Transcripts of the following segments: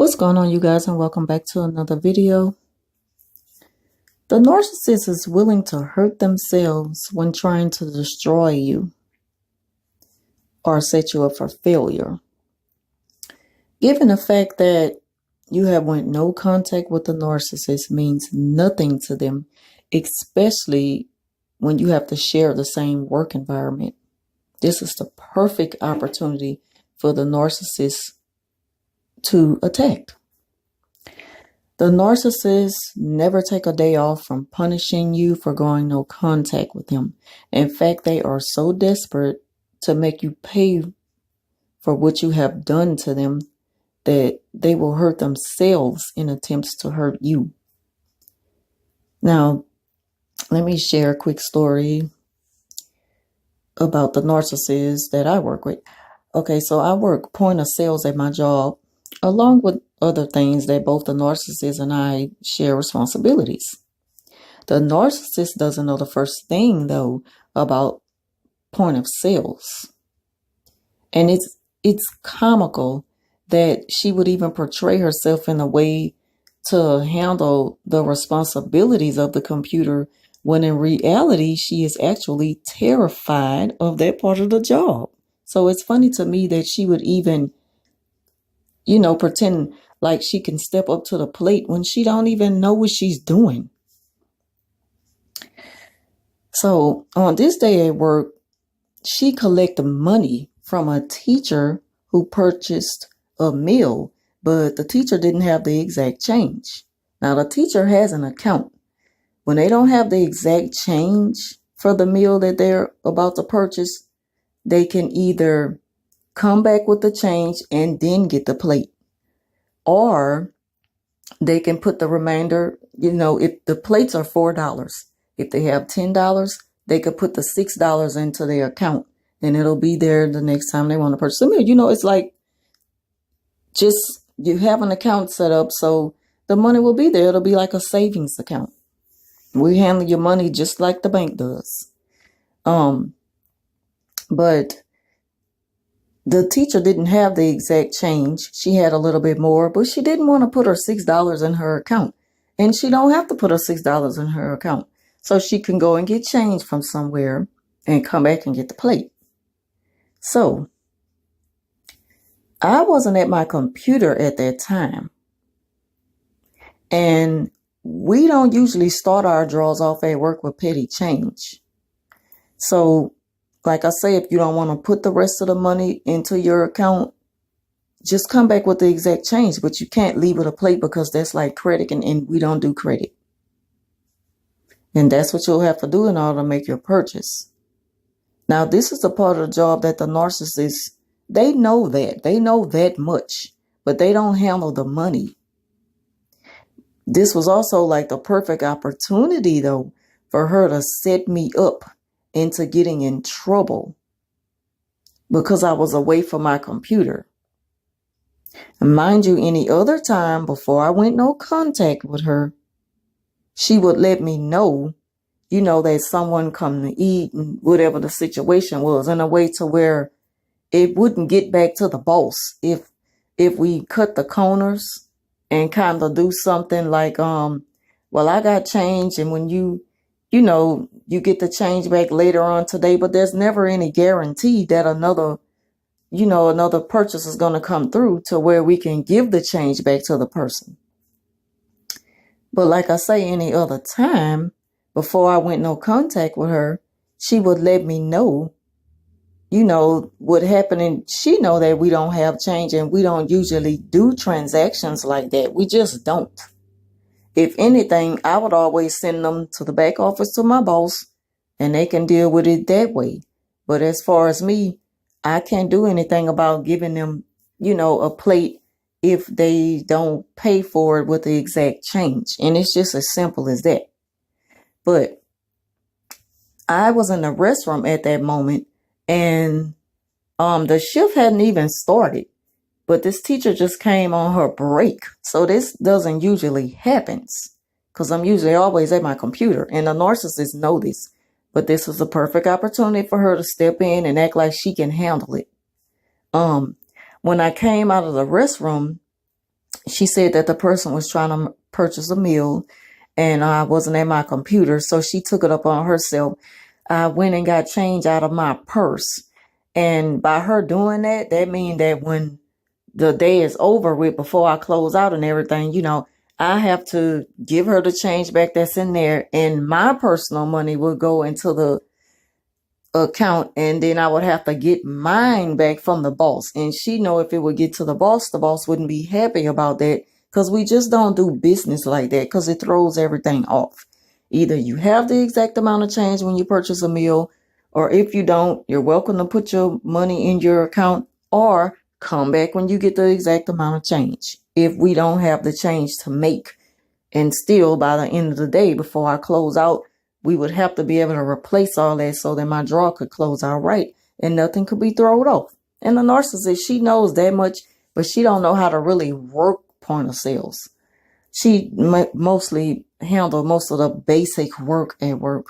What's going on, you guys, and welcome back to another video. The narcissist is willing to hurt themselves when trying to destroy you or set you up for failure. Given the fact that you have went no contact with the narcissist means nothing to them, especially when you have to share the same work environment. This is the perfect opportunity for the narcissist to attack. The narcissists never take a day off from punishing you for going no contact with them. In fact, they are so desperate to make you pay for what you have done to them that they will hurt themselves in attempts to hurt you. Now, let me share a quick story about the narcissist that I work with. Okay, so I work point of sales at my job, along with other things that both the narcissist and I share responsibilities. The narcissist doesn't know the first thing, though, about point of sales. And it's comical that she would even portray herself in a way to handle the responsibilities of the computer, when in reality, she is actually terrified of that part of the job. So it's funny to me that she would even, pretend like she can step up to the plate when she don't even know what she's doing. So on this day at work, she collected money from a teacher who purchased a meal, but the teacher didn't have the exact change. Now, the teacher has an account. When they don't have the exact change for the meal that they're about to purchase, they can either come back with the change and then get the plate, or they can put the remainder, if the plates are $4, if they have $10, they could put the $6 into their account and it'll be there the next time they want to purchase a meal. It's like just you have an account set up so the money will be there. It'll be like a savings account. We handle your money just like the bank does. But the teacher didn't have the exact change. She had a little bit more, but she didn't want to put her $6 in her account. And she don't have to put her $6 in her account. So she can go and get change from somewhere and come back and get the plate. So I wasn't at my computer at that time. And we don't usually start our draws off at work with petty change. So, like I say, if you don't want to put the rest of the money into your account, just come back with the exact change. But you can't leave with a plate because that's like credit, and we don't do credit. And that's what you'll have to do in order to make your purchase. Now, this is the part of the job that the narcissists, they know that much, but they don't handle the money. This was also like the perfect opportunity, though, for her to set me up into getting in trouble because I was away from my computer. And mind you, any other time before I went no contact with her, she would let me know, that someone come to eat and whatever the situation was, in a way to where it wouldn't get back to the boss if we cut the corners and kind of do something like, well, I got change, and when you get the change back later on today, but there's never any guarantee that another purchase is going to come through to where we can give the change back to the person. But like I say, any other time before I went no contact with her, she would let me know, what happened. And she know that we don't have change and we don't usually do transactions like that. We just don't. If anything, I would always send them to the back office to my boss and they can deal with it that way. But as far as me, I can't do anything about giving them, a plate if they don't pay for it with the exact change. And it's just as simple as that. But I was in the restroom at that moment, and the shift hadn't even started. But this teacher just came on her break. So this doesn't usually happen because I'm usually always at my computer, and the narcissists know this. But this was a perfect opportunity for her to step in and act like she can handle it. When I came out of the restroom, She said that the person was trying to purchase a meal and I wasn't at my computer. So she took it up on herself. I went and got change out of my purse. And by her doing that, that means that when the day is over with, before I close out and everything, I have to give her the change back that's in there, and my personal money will go into the account, and then I would have to get mine back from the boss. And she know if it would get to the boss wouldn't be happy about that, because we just don't do business like that, because it throws everything off. Either you have the exact amount of change when you purchase a meal, or if you don't, you're welcome to put your money in your account, or come back when you get the exact amount of change. If we don't have the change to make, and still by the end of the day, before I close out, we would have to be able to replace all that so that my drawer could close out right and nothing could be thrown off. And the narcissist, she knows that much, but she don't know how to really work point of sales. She mostly handle most of the basic work at work,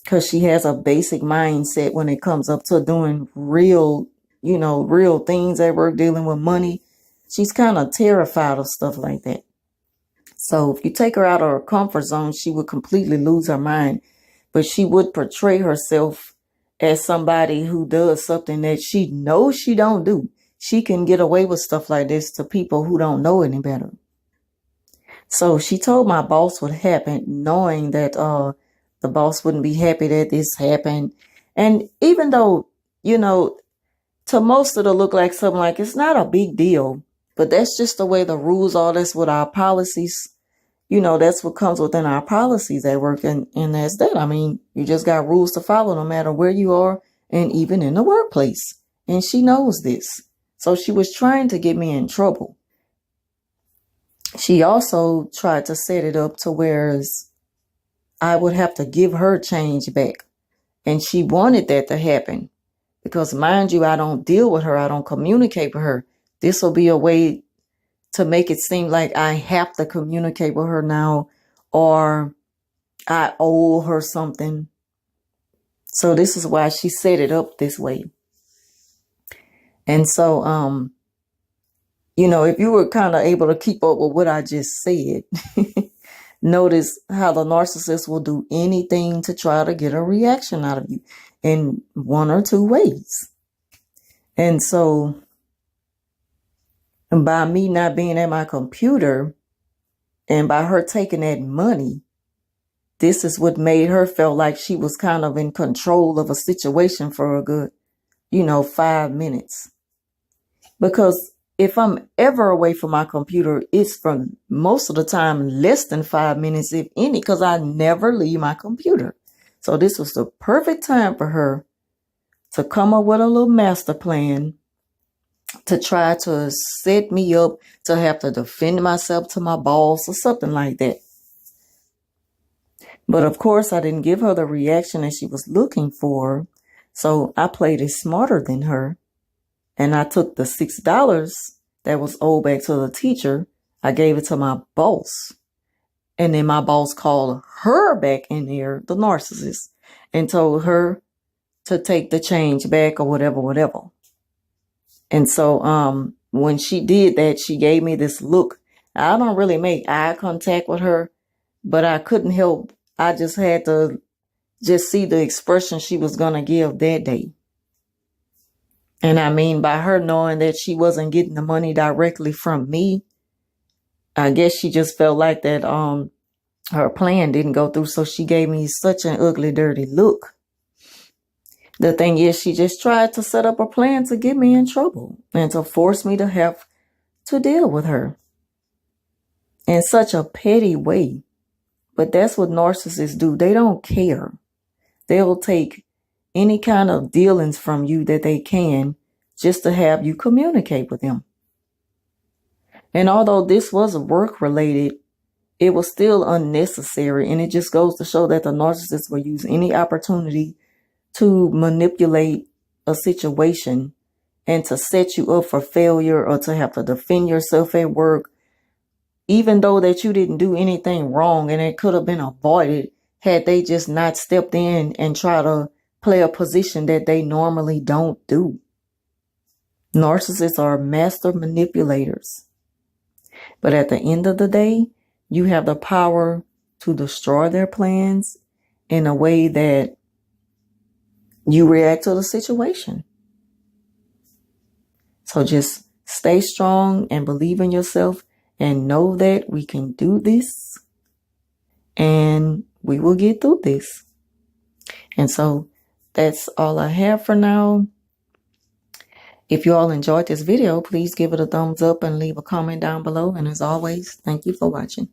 because she has a basic mindset when it comes up to doing real things at work, dealing with money. She's kind of terrified of stuff like that. So if you take her out of her comfort zone, she would completely lose her mind. But she would portray herself as somebody who does something that she knows she don't do. She can get away with stuff like this to people who don't know any better. So she told my boss what happened, knowing that the boss wouldn't be happy that this happened. And even though, to most it'll look like something like it's not a big deal, but that's just the way the rules are. That's what our policies, that's what comes within our policies at work. And that's that. I mean, you just got rules to follow no matter where you are, and even in the workplace. And she knows this. So she was trying to get me in trouble. She also tried to set it up to where I would have to give her change back. And she wanted that to happen. Because mind you, I don't deal with her. I don't communicate with her. This will be a way to make it seem like I have to communicate with her now, or I owe her something. So this is why she set it up this way. And so, if you were kind of able to keep up with what I just said, notice how the narcissist will do anything to try to get a reaction out of you in one or two ways. And so by me not being at my computer and by her taking that money, this is what made her feel like she was kind of in control of a situation for a good, 5 minutes. Because if I'm ever away from my computer, it's for most of the time less than 5 minutes, if any, because I never leave my computer. So this was the perfect time for her to come up with a little master plan to try to set me up to have to defend myself to my boss or something like that. But of course, I didn't give her the reaction that she was looking for. So I played it smarter than her. And I took the $6 that was owed back to the teacher. I gave it to my boss. And then my boss called her back in there, the narcissist, and told her to take the change back or whatever. And so when she did that, she gave me this look. I don't really make eye contact with her, but I couldn't help. I just had to just see the expression she was going to give that day. And I mean, by her knowing that she wasn't getting the money directly from me, I guess she just felt like that her plan didn't go through. So she gave me such an ugly, dirty look. The thing is, she just tried to set up a plan to get me in trouble and to force me to have to deal with her in such a petty way. But that's what narcissists do. They don't care. They'll take any kind of dealings from you that they can just to have you communicate with them. And although this was work related, it was still unnecessary. And it just goes to show that the narcissist will use any opportunity to manipulate a situation and to set you up for failure or to have to defend yourself at work, even though that you didn't do anything wrong and it could have been avoided had they just not stepped in and try to play a position that they normally don't do. Narcissists are master manipulators. But at the end of the day, you have the power to destroy their plans in a way that you react to the situation. So just stay strong and believe in yourself and know that we can do this and we will get through this. And so that's all I have for now. If you all enjoyed this video, please give it a thumbs up and leave a comment down below. And as always, thank you for watching.